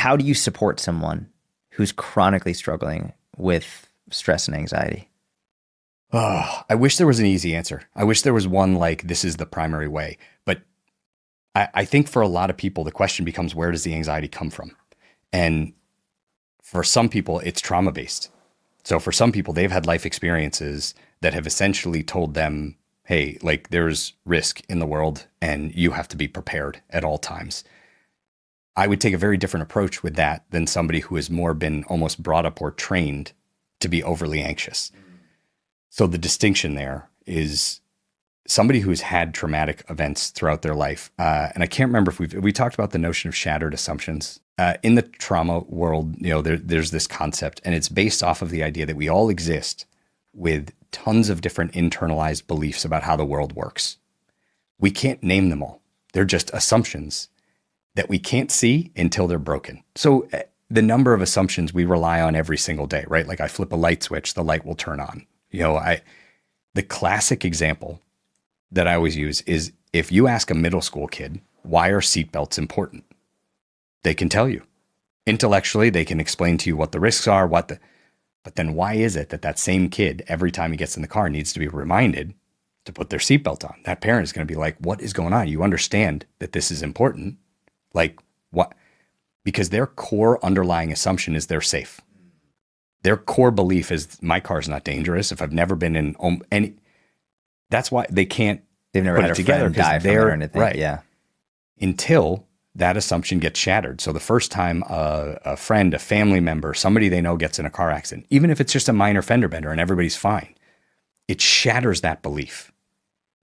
how do you support someone who's chronically struggling with stress and anxiety? Oh, I wish there was an easy answer. I wish there was one like this is the primary way. But I think for a lot of people, the question becomes, where does the anxiety come from? And for some people, it's trauma based. So for some people, they've had life experiences that have essentially told them, hey, like there's risk in the world and you have to be prepared at all times. I would take a very different approach with that than somebody who has more been almost brought up or trained to be overly anxious. So the distinction there is somebody who's had traumatic events throughout their life. And I can't remember if we talked about the notion of shattered assumptions. In the trauma world, there's this concept, and it's based off of the idea that we all exist with tons of different internalized beliefs about how the world works. We can't name them all. They're just assumptions that we can't see until they're broken. So the number of assumptions we rely on every single day, right? Like I flip a light switch, the light will turn on. The classic example that I always use is if you ask a middle school kid, why are seatbelts important? They can tell you. Intellectually, they can explain to you what the risks are, but then why is it that same kid, every time he gets in the car, needs to be reminded to put their seatbelt on? That parent is going to be like, what is going on? You understand that this is important. Like what? Because their core underlying assumption is they're safe. Their core belief is my car's not dangerous. If I've never been in any, that's why they can't. They've never put had it a together friend die from it or anything. Right. Yeah. Until that assumption gets shattered. So the first time a friend, a family member, somebody they know gets in a car accident, even if it's just a minor fender bender and everybody's fine, it shatters that belief.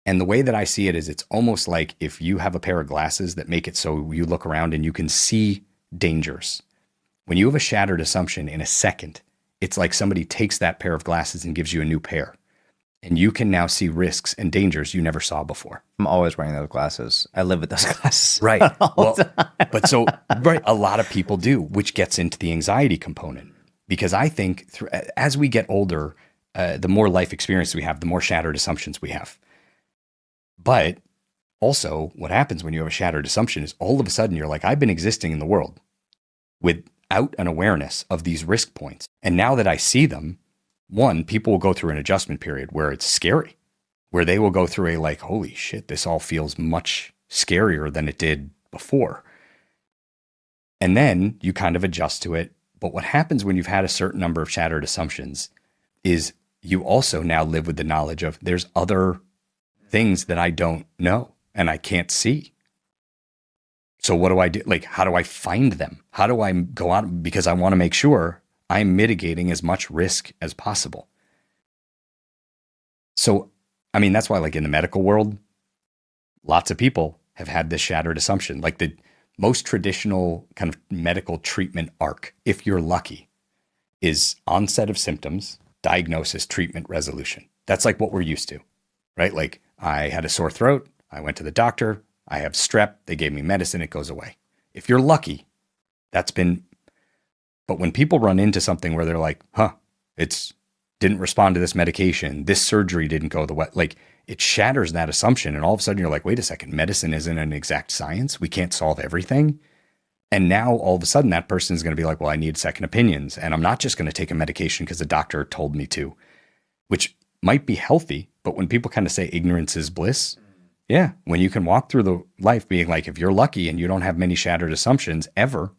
And the way that I see it is it's almost like if you have a pair of glasses that make it so you look around and you can see dangers. When you have a shattered assumption in a second, it's like somebody takes that pair of glasses and gives you a new pair. And you can now see risks and dangers you never saw before. I'm always wearing those glasses. I live with those glasses. Right. Well, right. A lot of people do, which gets into the anxiety component. Because I think as we get older, the more life experience we have, the more shattered assumptions we have. But also what happens when you have a shattered assumption is all of a sudden you're like, I've been existing in the world without an awareness of these risk points. And now that I see them, one, people will go through an adjustment period where it's scary, where they will go through a like, holy shit, this all feels much scarier than it did before. And then you kind of adjust to it. But what happens when you've had a certain number of shattered assumptions is you also now live with the knowledge of there's other things that I don't know and I can't see. So what do I do? Like, how do I find them? How do I go out? Because I want to make sure I'm mitigating as much risk as possible. So, I mean, that's why like in the medical world, lots of people have had this shattered assumption. Like the most traditional kind of medical treatment arc, if you're lucky, is onset of symptoms, diagnosis, treatment, resolution. That's like what we're used to, right? Like I had a sore throat. I went to the doctor. I have strep. They gave me medicine. It goes away. If you're lucky, that's been. But when people run into something where they're like, it's didn't respond to this medication, this surgery didn't go the way, like it shatters that assumption. And all of a sudden you're like, wait a second, medicine isn't an exact science. We can't solve everything. And now all of a sudden that person is going to be like, well, I need second opinions. And I'm not just going to take a medication because the doctor told me to, which might be healthy. But when people kind of say ignorance is bliss, yeah, when you can walk through the life being like, if you're lucky and you don't have many shattered assumptions ever,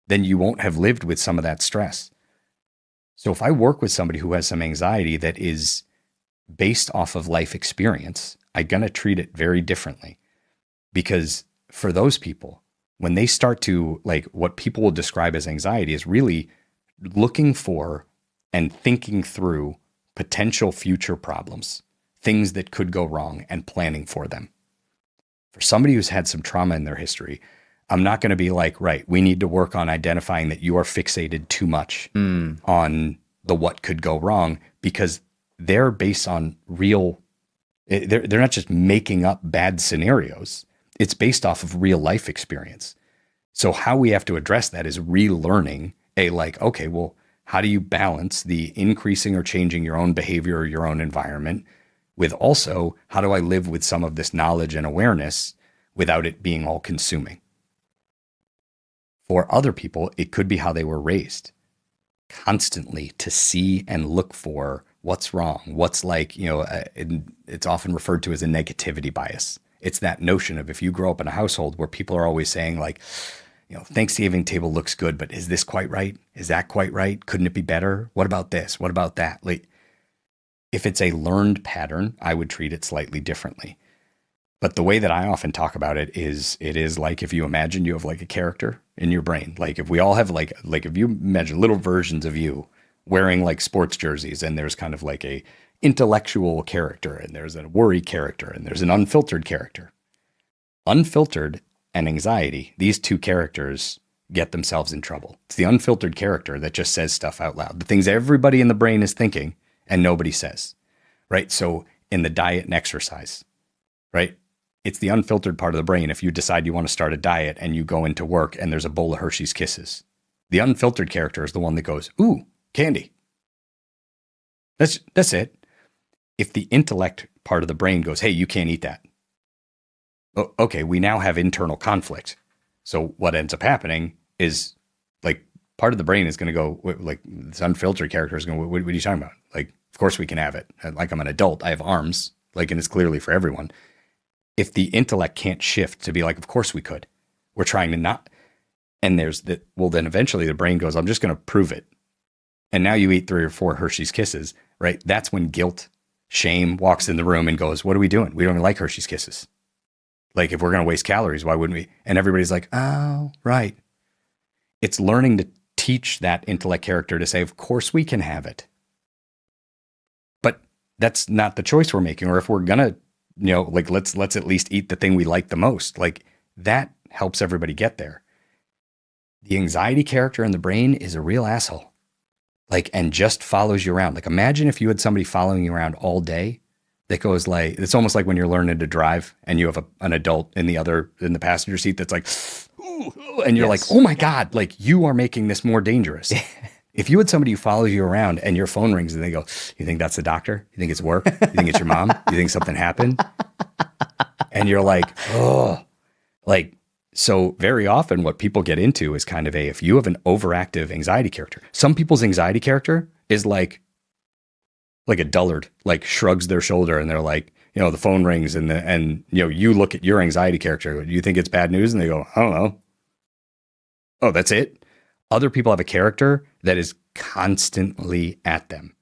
then you won't have lived with some of that stress. So if I work with somebody who has some anxiety that is based off of life experience, I'm going to treat it very differently. Because for those people, when they start to like what people will describe as anxiety is really looking for and thinking through potential future problems, things that could go wrong and planning for them. For somebody who's had some trauma in their history, I'm not going to be like, right, we need to work on identifying that you are fixated too much on the what could go wrong, because they're based on real, they're not just making up bad scenarios. It's based off of real life experience. So how we have to address that is relearning okay, well, how do you balance the increasing or changing your own behavior or your own environment with also how do I live with some of this knowledge and awareness without it being all consuming? For other people, it could be how they were raised, constantly to see and look for what's wrong, what's like, it's often referred to as a negativity bias. It's that notion of if you grow up in a household where people are always saying like, Thanksgiving table looks good, but is this quite right? Is that quite right? Couldn't it be better? What about this? What about that? Like, if it's a learned pattern, I would treat it slightly differently. But the way that I often talk about it is like if you imagine you have like a character in your brain. Like if we all have like if you imagine little versions of you wearing like sports jerseys, and there's kind of like a intellectual character, and there's a worry character, and there's an unfiltered character. Unfiltered and anxiety, these two characters get themselves in trouble. It's the unfiltered character that just says stuff out loud, the things everybody in the brain is thinking and nobody says, right? So in the diet and exercise, right? It's the unfiltered part of the brain. If you decide you want to start a diet and you go into work and there's a bowl of Hershey's Kisses, the unfiltered character is the one that goes, ooh, candy. That's it. If the intellect part of the brain goes, hey, you can't eat that. Oh, okay, we now have internal conflict. So what ends up happening is like part of the brain is going to go, like this unfiltered character is going to, what are you talking about? Like, of course we can have it. Like I'm an adult, I have arms, like, and it's clearly for everyone. If the intellect can't shift to be like, of course we could, we're trying to not. And there's that, well, then eventually the brain goes, I'm just going to prove it. And now you eat 3 or 4 Hershey's Kisses, right? That's when guilt, shame walks in the room and goes, what are we doing? We don't even like Hershey's Kisses. Like if we're going to waste calories, why wouldn't we? And everybody's like, oh, right. It's learning to teach that intellect character to say, of course we can have it. But that's not the choice we're making. Or if we're going to, like let's at least eat the thing we like the most. Like that helps everybody get there. The anxiety character in the brain is a real asshole. Like, and just follows you around. Like imagine if you had somebody following you around all day that goes like, it's almost like when you're learning to drive and you have an adult in the passenger seat that's like, ooh, and you're Yes. like, oh my God, like you are making this more dangerous. If you had somebody who follows you around and your phone rings and they go, you think that's the doctor? You think it's work? You think it's your mom? You think something happened? And you're like, oh, like, so very often what people get into is kind of if you have an overactive anxiety character, some people's anxiety character is like a dullard, like shrugs their shoulder and they're like, the phone rings and you look at your anxiety character. Do you think it's bad news? And they go, I don't know. Oh, that's it. Other people have a character that is constantly at them.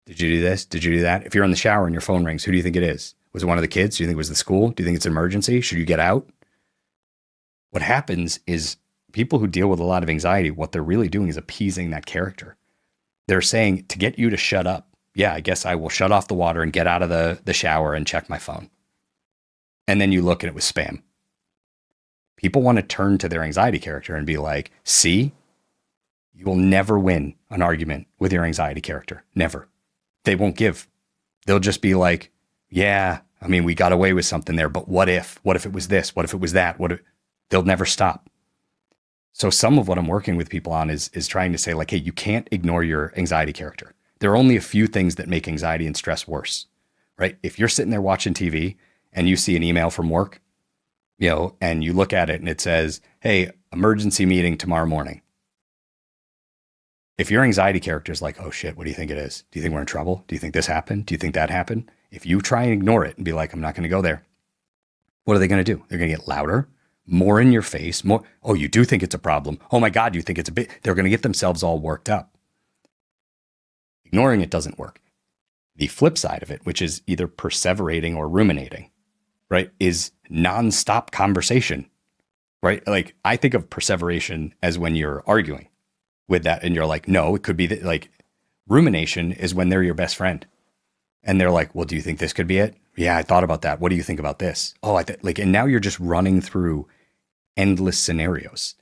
Did you do this? Did you do that? If you're in the shower and your phone rings, who do you think it is? Was it one of the kids? Do you think it was the school? Do you think it's an emergency? Should you get out? What happens is people who deal with a lot of anxiety, what they're really doing is appeasing that character. They're saying, to get you to shut up, yeah, I guess I will shut off the water and get out of the shower and check my phone. And then you look and it was spam. People want to turn to their anxiety character and be like, see, you will never win an argument with your anxiety character. Never. They won't give. They'll just be like, yeah, I mean, we got away with something there, but what if? What if it was this? What if it was that? What if? They'll never stop. So some of what I'm working with people on is trying to say like, hey, you can't ignore your anxiety character. There are only a few things that make anxiety and stress worse, right? If you're sitting there watching TV and you see an email from work, and you look at it and it says, hey, emergency meeting tomorrow morning. If your anxiety character is like, oh shit, what do you think it is? Do you think we're in trouble? Do you think this happened? Do you think that happened? If you try and ignore it and be like, I'm not going to go there, what are they going to do? They're going to get louder, more in your face, more. Oh, you do think it's a problem. Oh my God, you think it's a bit. They're going to get themselves all worked up. Ignoring it doesn't work. The flip side of it, which is either perseverating or ruminating, right, is nonstop conversation, right? Like I think of perseveration as when you're arguing with that and you're like, no, it could be that. Like rumination is when they're your best friend and they're like, well, do you think this could be it? Yeah, I thought about that. What do you think about this? Oh, and now you're just running through endless scenarios.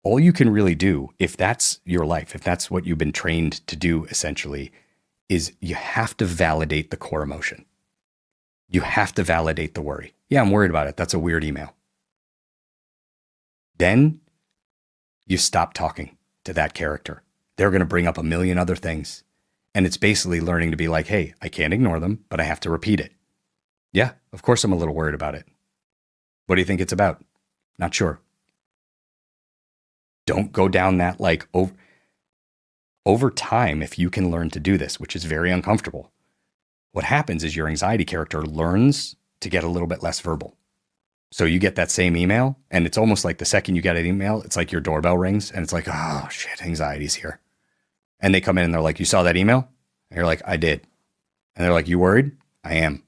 All you can really do, if that's your life, if that's what you've been trained to do essentially, is you have to validate the core emotion. You have to validate the worry. Yeah, I'm worried about it. That's a weird email. Then you stop talking to that character. They're going to bring up a million other things. And it's basically learning to be like, hey, I can't ignore them, but I have to repeat it. Yeah, of course I'm a little worried about it. What do you think it's about? Not sure. Don't go down that like over time. If you can learn to do this, which is very uncomfortable, what happens is your anxiety character learns to get a little bit less verbal. So you get that same email, and it's almost like the second you get an email, it's like your doorbell rings and it's like, oh shit, anxiety's here. And they come in and they're like, you saw that email? And you're like, I did. And they're like, you worried? I am.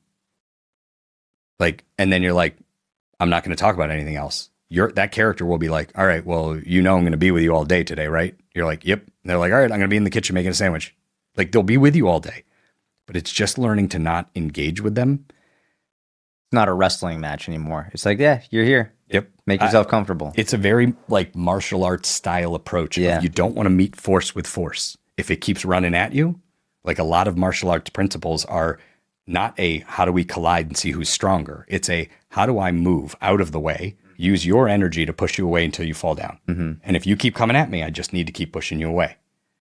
Like, and then you're like, I'm not going to talk about anything else. That character will be like, all right, well, I'm going to be with you all day today, right? You're like, yep. And they're like, all right, I'm going to be in the kitchen making a sandwich. Like, they'll be with you all day, but it's just learning to not engage with them. Not a wrestling match anymore. It's like, yeah, you're here. Yep. Make yourself comfortable. It's a very like martial arts style approach. Yeah. You don't want to meet force with force. If it keeps running at you, like a lot of martial arts principles are not a how do we collide and see who's stronger. It's a how do I move out of the way, use your energy to push you away until you fall down. Mm-hmm. And if you keep coming at me, I just need to keep pushing you away.